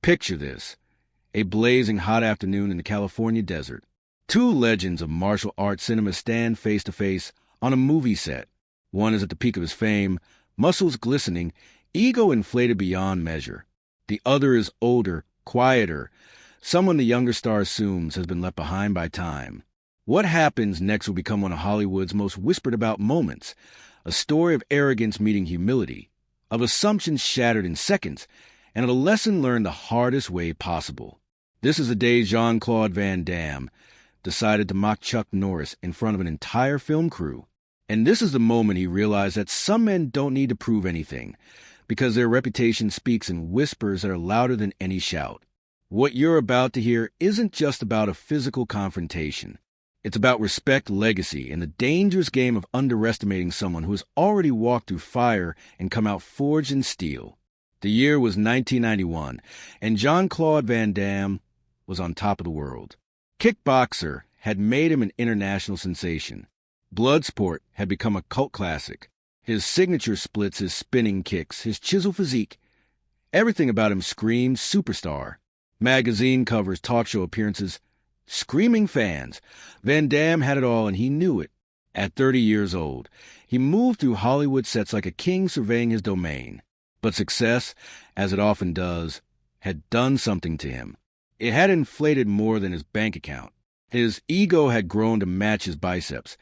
Picture this: a blazing hot afternoon in the California desert. Two legends of martial arts cinema stand face to face on a movie set. One is at the peak of his fame, muscles glistening, ego inflated beyond measure. The other is older, quieter, someone the younger star assumes has been left behind by time. What happens next will become one of Hollywood's most whispered about moments, a story of arrogance meeting humility, of assumptions shattered in seconds, and of a lesson learned the hardest way possible. This is the day Jean-Claude Van Damme decided to mock Chuck Norris in front of an entire film crew. And this is the moment he realized that some men don't need to prove anything, because their reputation speaks in whispers that are louder than any shout. What you're about to hear isn't just about a physical confrontation. It's about respect, legacy, and the dangerous game of underestimating someone who has already walked through fire and come out forged in steel. The year was 1991, and Jean-Claude Van Damme was on top of the world. Kickboxer had made him an international sensation. Bloodsport had become a cult classic. His signature splits, his spinning kicks, his chiseled physique, everything about him screamed superstar. Magazine covers, talk show appearances, screaming fans. Van Damme had it all, and he knew it. At 30 years old, he moved through Hollywood sets like a king surveying his domain. But success, as it often does, had done something to him. It had inflated more than his bank account. His ego had grown to match his biceps,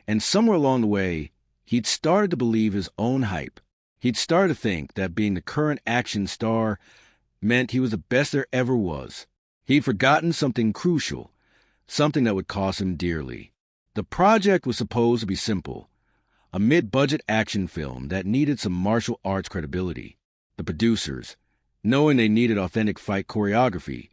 and somewhere along the way, he'd started to believe his own hype. He'd started to think that being the current action star meant he was the best there ever was. He'd forgotten something crucial, something that would cost him dearly. The project was supposed to be simple, a mid-budget action film that needed some martial arts credibility. The producers, knowing they needed authentic fight choreography,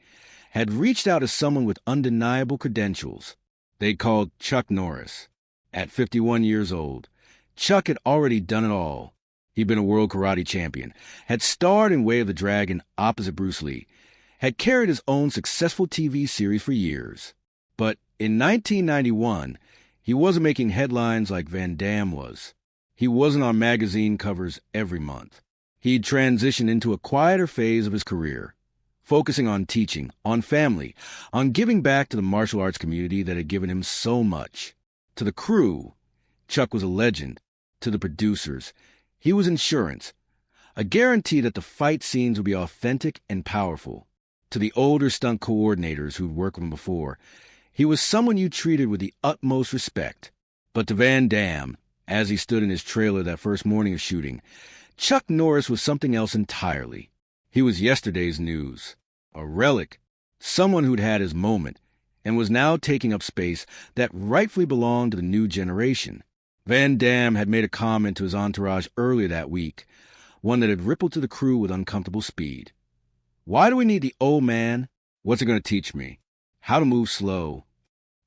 had reached out to someone with undeniable credentials. They called Chucknorris. At 51 years old, Chuck had already done it all. He'd been a world karate champion, had starred in Way of the Dragon opposite Bruce Lee, had carried his own successful TV series for years. But in 1991, he wasn't making headlines like Van Damme was. He wasn't on magazine covers every month. He'd transitioned into a quieter phase of his career, focusing on teaching, on family, on giving back to the martial arts community that had given him so much. To the crew, Chuck was a legend. To the producers, he was insurance, a guarantee that the fight scenes would be authentic and powerful. To the older stunt coordinators who'd worked with him before, he was someone you treated with the utmost respect. But to Van Damme, as he stood in his trailer that first morning of shooting, Chuck Norris was something else entirely. He was yesterday's news, a relic, someone who'd had his moment, and was now taking up space that rightfully belonged to the new generation. Van Damme had made a comment to his entourage earlier that week, one that had rippled to the crew with uncomfortable speed. "Why do we need the old man? What's it going to teach me? How to move slow?"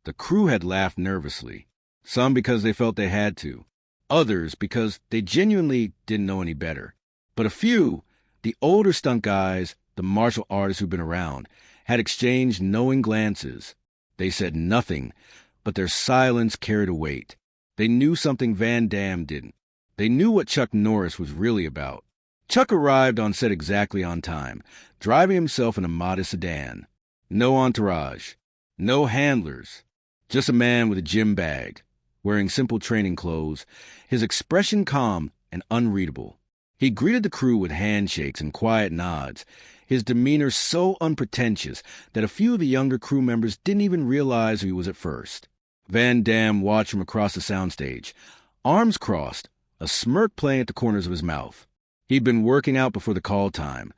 The crew had laughed nervously, some because they felt they had to, others because they genuinely didn't know any better. But a few, the older stunt guys, the martial artists who'd been around, had exchanged knowing glances. They said nothing, but their silence carried a weight. They knew something Van Damme didn't. They knew what Chuck Norris was really about. Chuck arrived on set exactly on time, driving himself in a modest sedan. No entourage, no handlers, just a man with a gym bag, wearing simple training clothes, his expression calm and unreadable. He greeted the crew with handshakes and quiet nods, his demeanor so unpretentious that a few of the younger crew members didn't even realize who he was at first. Van Damme watched from across the soundstage, arms crossed, a smirk playing at the corners of his mouth. He'd been working out before the call time,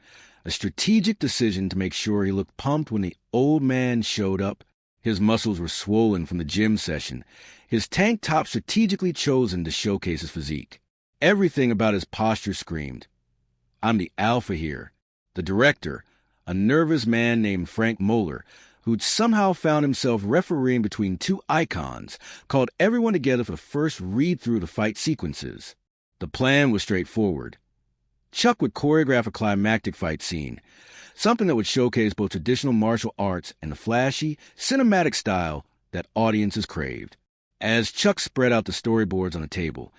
a strategic decision to make sure he looked pumped when the old man showed up. His muscles were swollen from the gym session, his tank top strategically chosen to showcase his physique. Everything about his posture screamed, "I'm the alpha here." The director, a nervous man named Frank Moeller, who'd somehow found himself refereeing between two icons, called everyone together for the first read-through the fight sequences. The plan was straightforward. Chuck would choreograph a climactic fight scene, something that would showcase both traditional martial arts and the flashy, cinematic style that audiences craved. As Chuck spread out the storyboards on the table,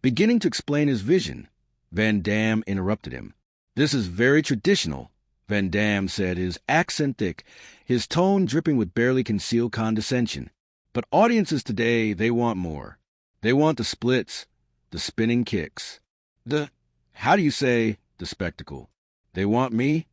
beginning to explain his vision, Van Damme interrupted him. "This is very traditional, Van Damme said, his accent thick, his tone dripping with barely concealed condescension. But audiences today, they want more. They want the splits, the spinning kicks, how do you say, the spectacle. They want me?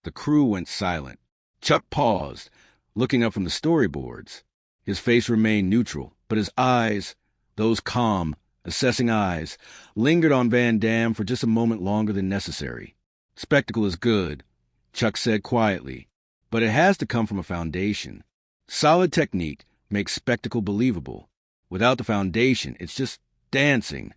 The crew went silent. Chuck paused, looking up from the storyboards. His face remained neutral, but his eyes, those calm, assessing eyes, lingered on Van Damme for just a moment longer than necessary. Spectacle is good, Chuck said quietly, but it has to come from a foundation. Solid technique makes spectacle believable. Without the foundation, it's just dancing.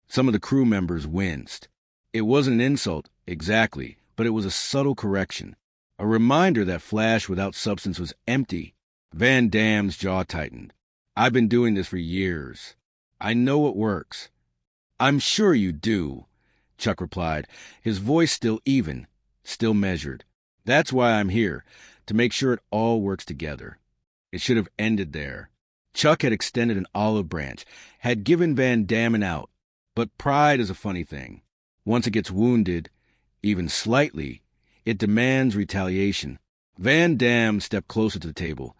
Some of the crew members winced. It wasn't an insult, exactly, but it was a subtle correction. A reminder that flash without substance was empty. Van Damme's jaw tightened. I've been doing this for years. I know what works. I'm sure you do, Chuck replied, his voice still even, still measured. That's why I'm here, to make sure it all works together. It should have ended there. Chuck had extended an olive branch, had given Van Damme an out. But pride is a funny thing. Once it gets wounded, even slightly, it demands retaliation. Van Damme stepped closer to the table,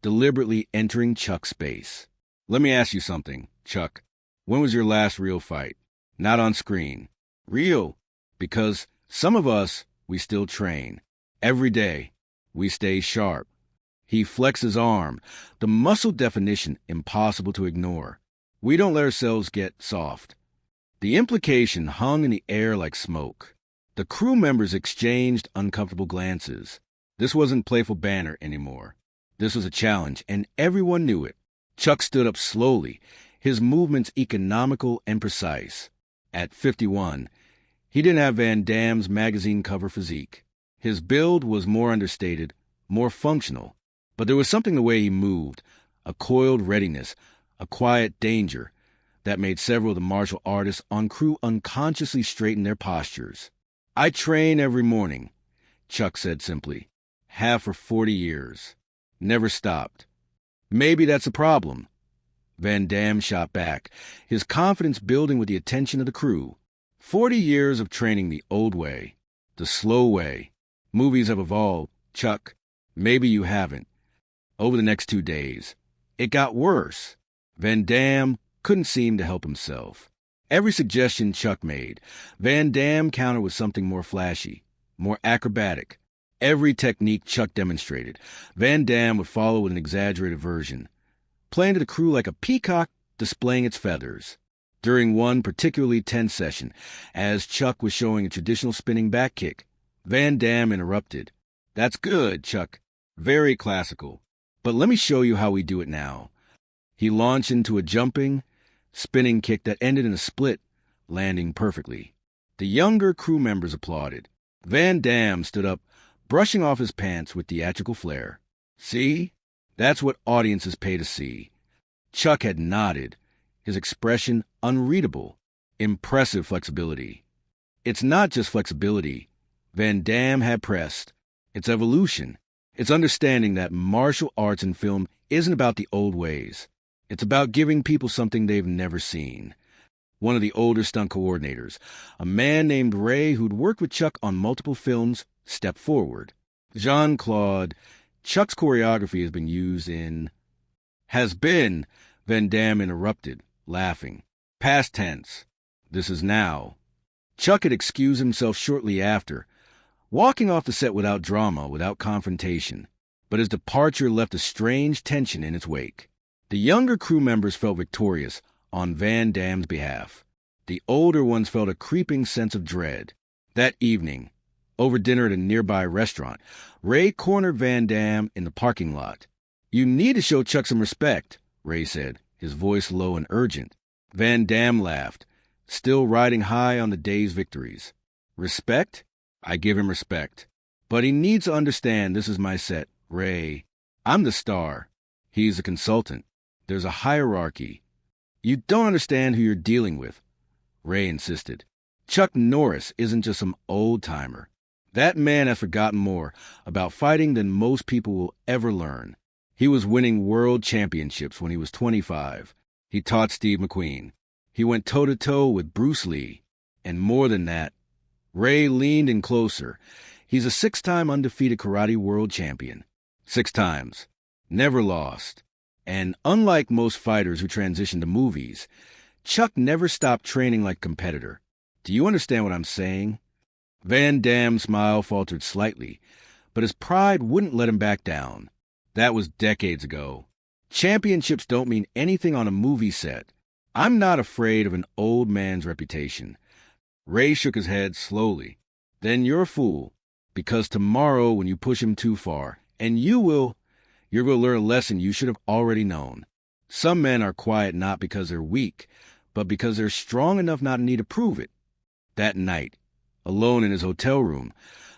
deliberately entering Chuck's space. Let me ask you something, Chuck. When was your last real fight? Not on screen. Real, because some of us, we still train. Every day, we stay sharp. He flexed his arm, the muscle definition impossible to ignore. We don't let ourselves get soft. The implication hung in the air like smoke. The crew members exchanged uncomfortable glances. This wasn't playful banter anymore. This was a challenge, and everyone knew it. Chuck stood up slowly, his movements economical and precise. At 51, he didn't have Van Damme's magazine cover physique. His build was more understated, more functional. But there was something the way he moved, a coiled readiness, a quiet danger, that made several of the martial artists on crew unconsciously straighten their postures. I train every morning, Chuck said simply. Have for 40 years. Never stopped. Maybe that's a problem. Van Damme shot back, his confidence building with the attention of the crew. 40 years of training the old way, the slow way. Movies have evolved, Chuck. Maybe you haven't. Over the next 2 days, it got worse. Van Damme couldn't seem to help himself. Every suggestion Chuck made, Van Damme countered with something more flashy, more acrobatic. Every technique Chuck demonstrated, Van Damme would follow with an exaggerated version, playing to the crew like a peacock displaying its feathers. During one particularly tense session, as Chuck was showing a traditional spinning back kick, Van Damme interrupted. That's good, Chuck. Very classical. But let me show you how we do it now. He launched into a jumping, spinning kick that ended in a split, landing perfectly. The younger crew members applauded. Van Damme stood up, brushing off his pants with theatrical flair. See? That's what audiences pay to see. Chuck had nodded, his expression unreadable. Impressive flexibility. It's not just flexibility. Van Damme had pressed. It's evolution. It's understanding that martial arts and film isn't about the old ways. It's about giving people something they've never seen. One of the older stunt coordinators, a man named Ray who'd worked with Chuck on multiple films, stepped forward. Jean-Claude, Chuck's choreography has been used in... Has been, Van Damme interrupted, laughing. Past tense. This is now. Chuck had excused himself shortly after, walking off the set without drama, without confrontation. But his departure left a strange tension in its wake. The younger crew members felt victorious on Van Damme's behalf. The older ones felt a creeping sense of dread. That evening, over dinner at a nearby restaurant, Ray cornered Van Damme in the parking lot. You need to show Chuck some respect, Ray said, his voice low and urgent. Van Damme laughed, still riding high on the day's victories. Respect? I give him respect. But he needs to understand this is my set, Ray. I'm the star. He's a consultant. There's a hierarchy. You don't understand who you're dealing with, Ray insisted. Chucknorris isn't just some old-timer. That man has forgotten more about fighting than most people will ever learn. He was winning world championships when he was 25. He taught Steve McQueen. He went toe-to-toe with Bruce Lee. And more than that, Ray leaned in closer. He's a 6-time undefeated karate world champion. 6 times. Never lost. And unlike most fighters who transition to movies, Chuck never stopped training like a competitor. Do you understand what I'm saying? Van Damme's smile faltered slightly, but his pride wouldn't let him back down. That was decades ago. Championships don't mean anything on a movie set. I'm not afraid of an old man's reputation. Ray shook his head slowly. Then you're a fool, because tomorrow when you push him too far, and you're going to learn a lesson you should have already known. Some men are quiet not because they're weak, but because they're strong enough not to need to prove it. That night, alone in his hotel room,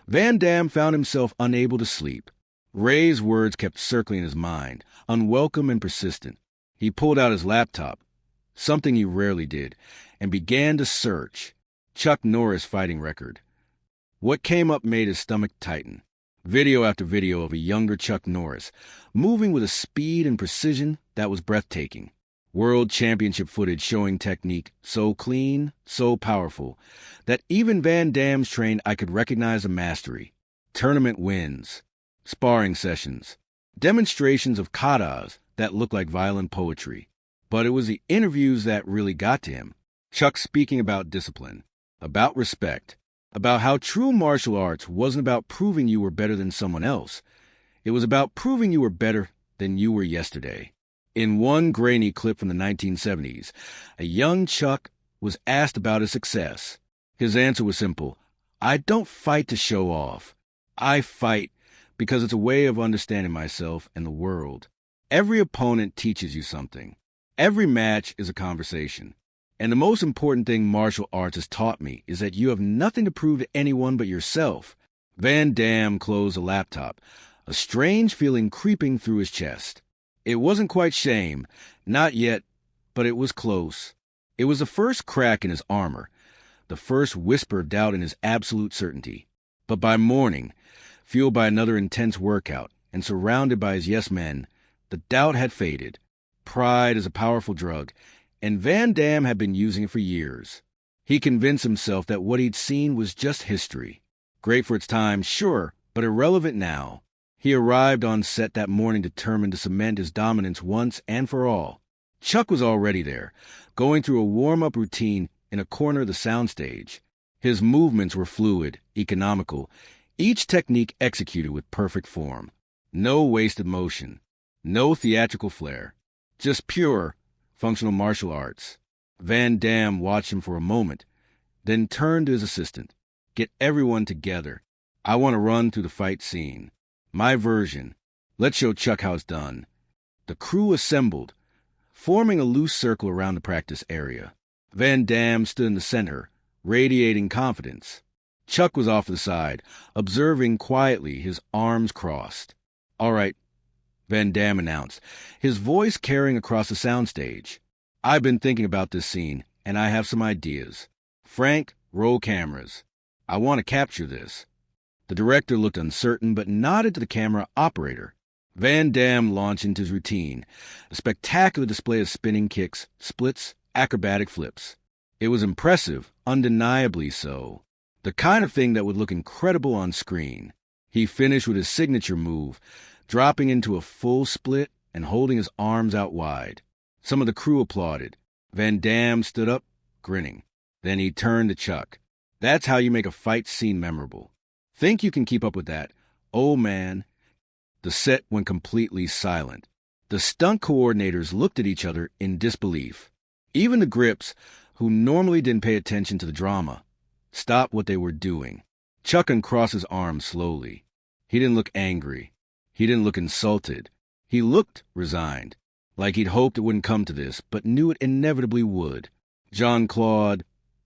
Van Damme found himself unable to sleep. Ray's words kept circling in his mind, unwelcome and persistent. He pulled out his laptop, something he rarely did, and began to search. Chucknorris fighting record. What came up made his stomach tighten. Video after video of a younger Chucknorris, moving with a speed and precision that was breathtaking. World championship footage showing technique so clean, so powerful, that even Van Damme's trained eye could recognize a mastery. Tournament wins, sparring sessions, demonstrations of katas that looked like violent poetry. But it was the interviews that really got to him. Chuck speaking about discipline, about respect, about how true martial arts wasn't about proving you were better than someone else. It was about proving you were better than you were yesterday. In one grainy clip from the 1970s, a young Chuck was asked about his success. His answer was simple: I don't fight to show off. I fight because it's a way of understanding myself and the world. Every opponent teaches you something. Every match is a conversation. And the most important thing martial arts has taught me is that you have nothing to prove to anyone but yourself. Van Damme closed the laptop, a strange feeling creeping through his chest. It wasn't quite shame, not yet, but it was close. It was the first crack in his armor, the first whisper of doubt in his absolute certainty. But by morning, fueled by another intense workout and surrounded by his yes men, the doubt had faded. Pride is a powerful drug, and Van Damme had been using it for years. He convinced himself that what he'd seen was just history. Great for its time, sure, but irrelevant now. He arrived on set that morning determined to cement his dominance once and for all. Chuck was already there, going through a warm-up routine in a corner of the soundstage. His movements were fluid, economical, each technique executed with perfect form. No wasted motion, no theatrical flair, just pure, functional martial arts. Van Damme watched him for a moment, then turned to his assistant. Get everyone together. I want to run through the fight scene. My version. Let's show Chuck how it's done. The crew assembled, forming a loose circle around the practice area. Van Damme stood in the center, radiating confidence. Chuck was off to the side, observing quietly, his arms crossed. All right, Van Damme announced, his voice carrying across the soundstage. I've been thinking about this scene, and I have some ideas. Frank, roll cameras. I want to capture this. The director looked uncertain, but nodded to the camera operator. Van Damme launched into his routine, a spectacular display of spinning kicks, splits, acrobatic flips. It was impressive, undeniably so. The kind of thing that would look incredible on screen. He finished with his signature move, dropping into a full split and holding his arms out wide. Some of the crew applauded. Van Damme stood up, grinning. Then he turned to Chuck. That's how you make a fight scene memorable. Think you can keep up with that? Oh, man. The set went completely silent. The stunt coordinators looked at each other in disbelief. Even the grips, who normally didn't pay attention to the drama, stopped what they were doing. Chuck uncrossed his arms slowly. He didn't look angry. He didn't look insulted. He looked resigned, like he'd hoped it wouldn't come to this, but knew it inevitably would. Jean-Claude,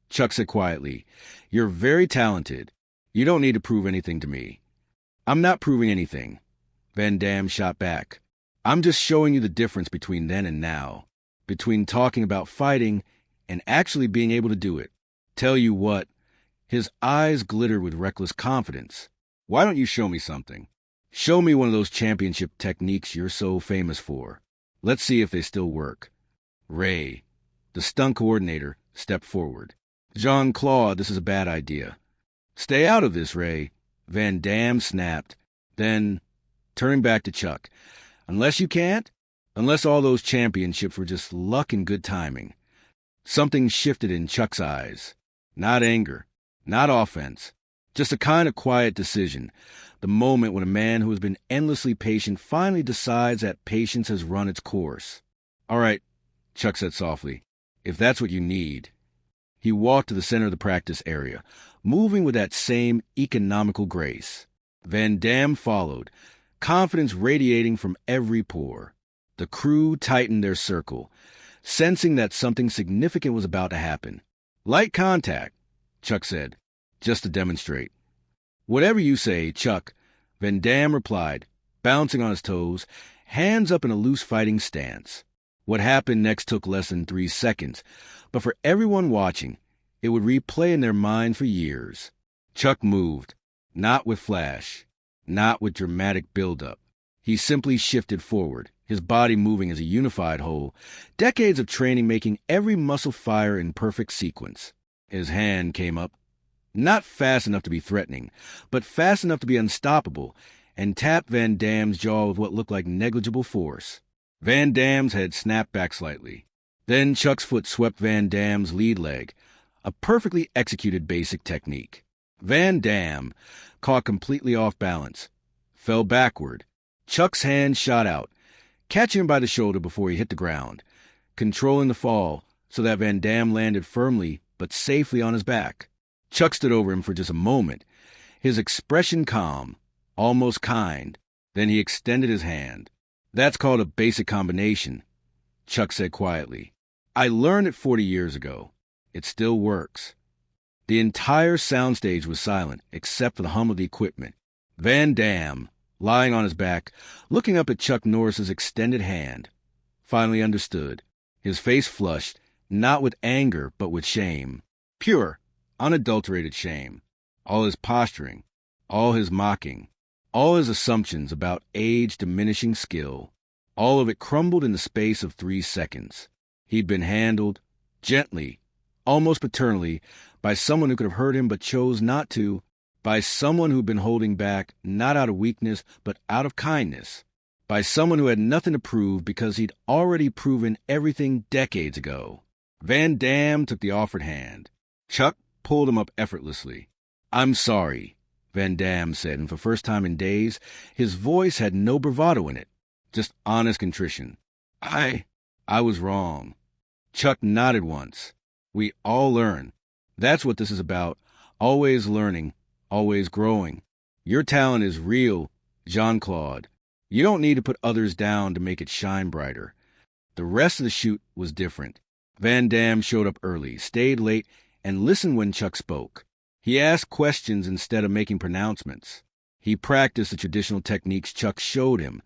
Chuck said quietly, you're very talented. You don't need to prove anything to me. I'm not proving anything. Van Damme shot back. I'm just showing you the difference between then and now, between talking about fighting and actually being able to do it. Tell you what, his eyes glittered with reckless confidence. Why don't you show me something? Show me one of those championship techniques you're so famous for. Let's see if they still work. Ray, the stunt coordinator, stepped forward. Jean-Claude, this is a bad idea. Stay out of this, Ray. Van Damme snapped. Then, turning back to Chuck, unless you can't? Unless all those championships were just luck and good timing. Something shifted in Chuck's eyes. Not anger, not offense, just a kind of quiet decision. The moment when a man who has been endlessly patient finally decides that patience has run its course. All right, Chuck said softly, if that's what you need. He walked to the center of the practice area, moving with that same economical grace. Van Damme followed, confidence radiating from every pore. The crew tightened their circle, sensing that something significant was about to happen. Light contact, Chuck said, just to demonstrate. Whatever you say, Chuck, Van Damme replied, bouncing on his toes, hands up in a loose fighting stance. What happened next took less than 3 seconds, but for everyone watching, it would replay in their mind for years. Chuck moved, not with flash, not with dramatic buildup. He simply shifted forward, his body moving as a unified whole, decades of training making every muscle fire in perfect sequence. His hand came up, not fast enough to be threatening, but fast enough to be unstoppable, and tapped Van Damme's jaw with what looked like negligible force. Van Damme's head snapped back slightly. Then Chuck's foot swept Van Damme's lead leg, a perfectly executed basic technique. Van Damme, caught completely off balance, fell backward. Chuck's hand shot out, catching him by the shoulder before he hit the ground, controlling the fall so that Van Damme landed firmly but safely on his back. Chuck stood over him for just a moment, his expression calm, almost kind. Then he extended his hand. That's called a basic combination, Chuck said quietly. I learned it 40 years ago. It still works. The entire soundstage was silent, except for the hum of the equipment. Van Damme, lying on his back, looking up at Chucknorris's extended hand, finally understood. His face flushed, not with anger, but with shame. Pure, unadulterated shame. All his posturing, all his mocking, all his assumptions about age-diminishing skill, all of it crumbled in the space of 3 seconds. He'd been handled, gently, almost paternally, by someone who could have hurt him but chose not to, by someone who'd been holding back, not out of weakness, but out of kindness, by someone who had nothing to prove because he'd already proven everything decades ago. Van Damme took the offered hand. Chuck pulled him up effortlessly. I'm sorry, Van Damme said, and for the first time in days, his voice had no bravado in it, just honest contrition. I was wrong. Chuck nodded once. We all learn. That's what this is about. Always learning, always growing. Your talent is real, Jean-Claude. You don't need to put others down to make it shine brighter. The rest of the shoot was different. Van Damme showed up early, stayed late, and listened when Chuck spoke. He asked questions instead of making pronouncements. He practiced the traditional techniques Chuck showed him,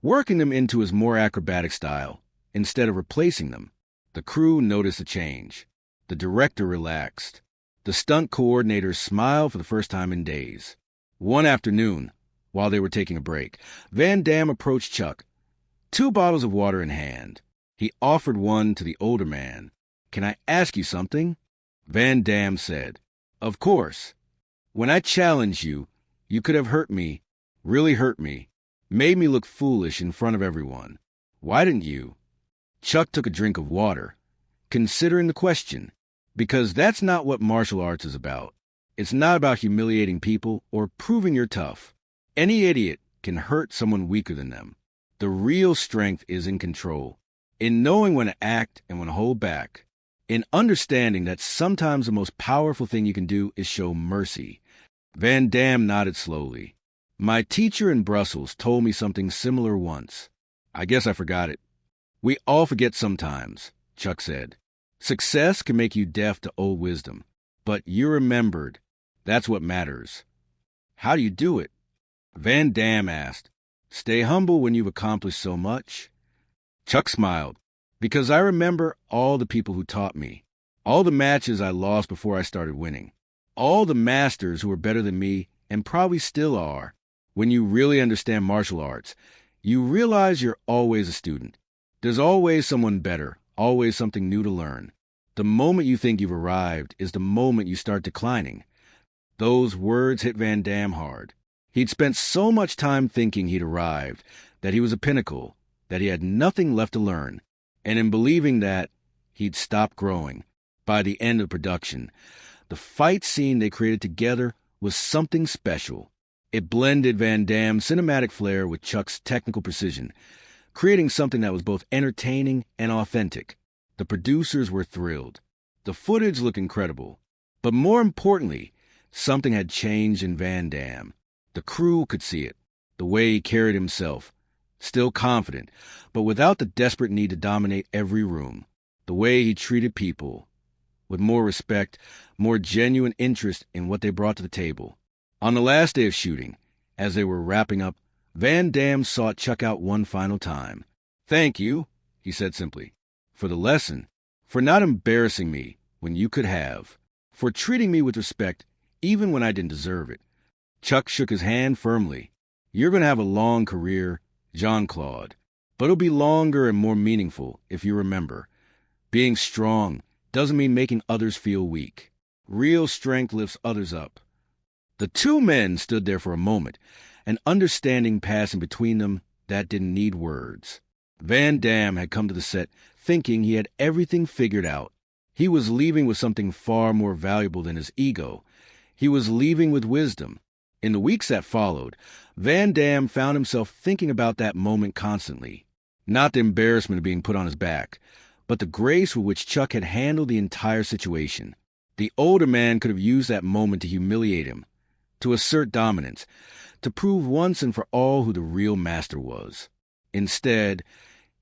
working them into his more acrobatic style, instead of replacing them. The crew noticed a change. The director relaxed. The stunt coordinators smiled for the first time in days. One afternoon, while they were taking a break, Van Damme approached Chuck, 2 bottles of water in hand. He offered one to the older man. Can I ask you something? Van Damme said, Of course. When I challenged you, you could have hurt me, really hurt me, made me look foolish in front of everyone. Why didn't you? Chuck took a drink of water, considering the question, because that's not what martial arts is about. It's not about humiliating people or proving you're tough. Any idiot can hurt someone weaker than them. The real strength is in control, in knowing when to act and when to hold back, in understanding that sometimes the most powerful thing you can do is show mercy. Van Damme nodded slowly. My teacher in Brussels told me something similar once. I guess I forgot it. We all forget sometimes, Chuck said. Success can make you deaf to old wisdom, but you're remembered. That's what matters. How do you do it? Van Damme asked. Stay humble when you've accomplished so much. Chuck smiled. Because I remember all the people who taught me, all the matches I lost before I started winning, all the masters who were better than me and probably still are. When you really understand martial arts, you realize you're always a student. There's always someone better, always something new to learn. The moment you think you've arrived is the moment you start declining. Those words hit Van Damme hard. He'd spent so much time thinking he'd arrived, that he was a pinnacle, that he had nothing left to learn, and in believing that, he'd stopped growing. By the end of production, the fight scene they created together was something special. It blended Van Damme's cinematic flair with Chuck's technical precision, creating something that was both entertaining and authentic. The producers were thrilled. The footage looked incredible. But more importantly, something had changed in Van Damme. The crew could see it, the way he carried himself, still confident, but without the desperate need to dominate every room. The way he treated people, with more respect, more genuine interest in what they brought to the table. On the last day of shooting, as they were wrapping up, Van Damme sought Chuck out one final time. "Thank you," he said simply, "for the lesson, for not embarrassing me when you could have, for treating me with respect even when I didn't deserve it." Chuck shook his hand firmly. "You're going to have a long career, Jean-Claude, but it'll be longer and more meaningful if you remember. Being strong doesn't mean making others feel weak. Real strength lifts others up." The two men stood there for a moment, an understanding passing between them that didn't need words. Van Damme had come to the set thinking he had everything figured out. He was leaving with something far more valuable than his ego. He was leaving with wisdom. In the weeks that followed, Van Damme found himself thinking about that moment constantly. Not the embarrassment of being put on his back, but the grace with which Chuck had handled the entire situation. The older man could have used that moment to humiliate him, to assert dominance, to prove once and for all who the real master was. Instead,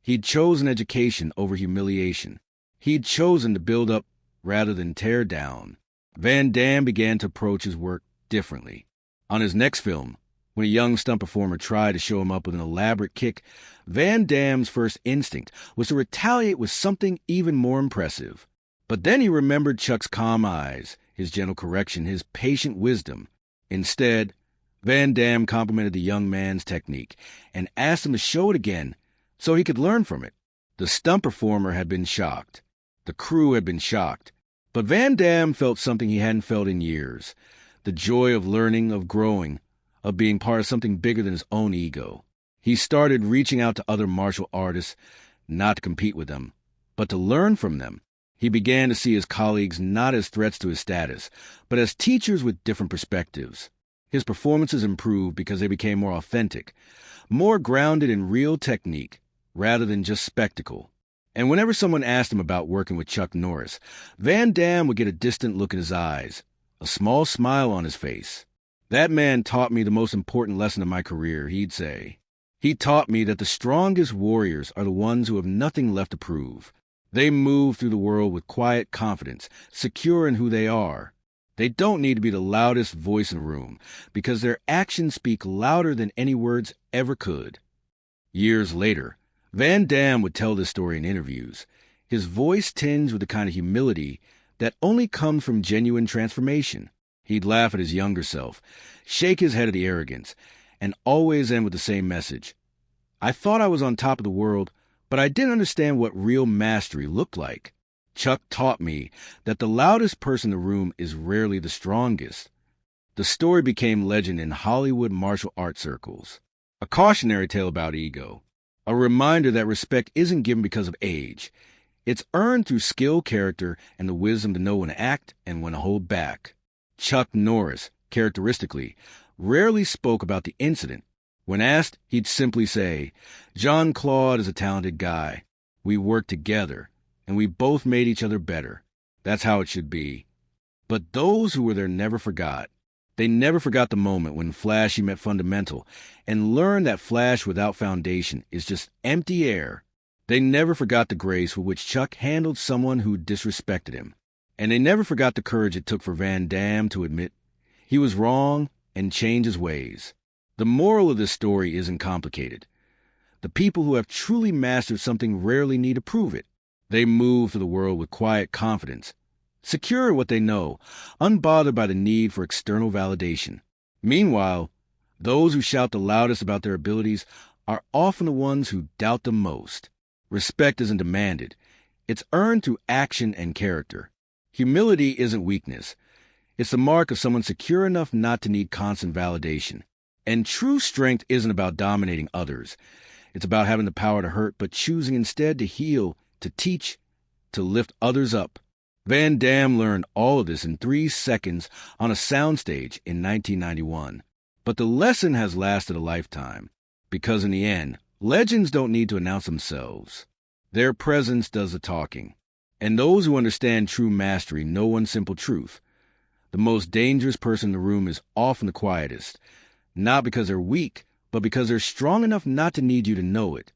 he'd chosen education over humiliation. He'd chosen to build up rather than tear down. Van Damme began to approach his work differently. On his next film, when a young stunt performer tried to show him up with an elaborate kick, Van Damme's first instinct was to retaliate with something even more impressive. But then he remembered Chuck's calm eyes, his gentle correction, his patient wisdom. Instead, Van Damme complimented the young man's technique and asked him to show it again so he could learn from it. The stunt performer had been shocked. The crew had been shocked. But Van Damme felt something he hadn't felt in years. The joy of learning, of growing, of being part of something bigger than his own ego. He started reaching out to other martial artists, not to compete with them, but to learn from them. He began to see his colleagues not as threats to his status, but as teachers with different perspectives. His performances improved because they became more authentic, more grounded in real technique, rather than just spectacle. And whenever someone asked him about working with Chucknorris, Van Damme would get a distant look in his eyes, a small smile on his face. "That man taught me the most important lesson of my career," he'd say. "He taught me that the strongest warriors are the ones who have nothing left to prove. They move through the world with quiet confidence, secure in who they are. They don't need to be the loudest voice in the room, because their actions speak louder than any words ever could." Years later, Van Damme would tell this story in interviews, his voice tinged with the kind of humility that only comes from genuine transformation. He'd laugh at his younger self, shake his head at the arrogance, and always end with the same message. "I thought I was on top of the world, but I didn't understand what real mastery looked like. Chuck taught me that the loudest person in the room is rarely the strongest." The story became legend in Hollywood martial arts circles. A cautionary tale about ego. A reminder that respect isn't given because of age. It's earned through skill, character, and the wisdom to know when to act and when to hold back. Chucknorris, characteristically, rarely spoke about the incident. When asked, he'd simply say, "Jean-Claude is a talented guy. We worked together, and we both made each other better. That's how it should be." But those who were there never forgot. They never forgot the moment when flashy met fundamental, and learned that flash without foundation is just empty air. They never forgot the grace with which Chuck handled someone who disrespected him. And they never forgot the courage it took for Van Damme to admit he was wrong and change his ways. The moral of this story isn't complicated. The people who have truly mastered something rarely need to prove it. They move through the world with quiet confidence, secure in what they know, unbothered by the need for external validation. Meanwhile, those who shout the loudest about their abilities are often the ones who doubt them most. Respect isn't demanded. It's earned through action and character. Humility isn't weakness. It's the mark of someone secure enough not to need constant validation. And true strength isn't about dominating others. It's about having the power to hurt, but choosing instead to heal, to teach, to lift others up. Van Damme learned all of this in 3 seconds on a soundstage in 1991. But the lesson has lasted a lifetime, because in the end, legends don't need to announce themselves. Their presence does the talking. And those who understand true mastery know one simple truth. The most dangerous person in the room is often the quietest, not because they're weak, but because they're strong enough not to need you to know it.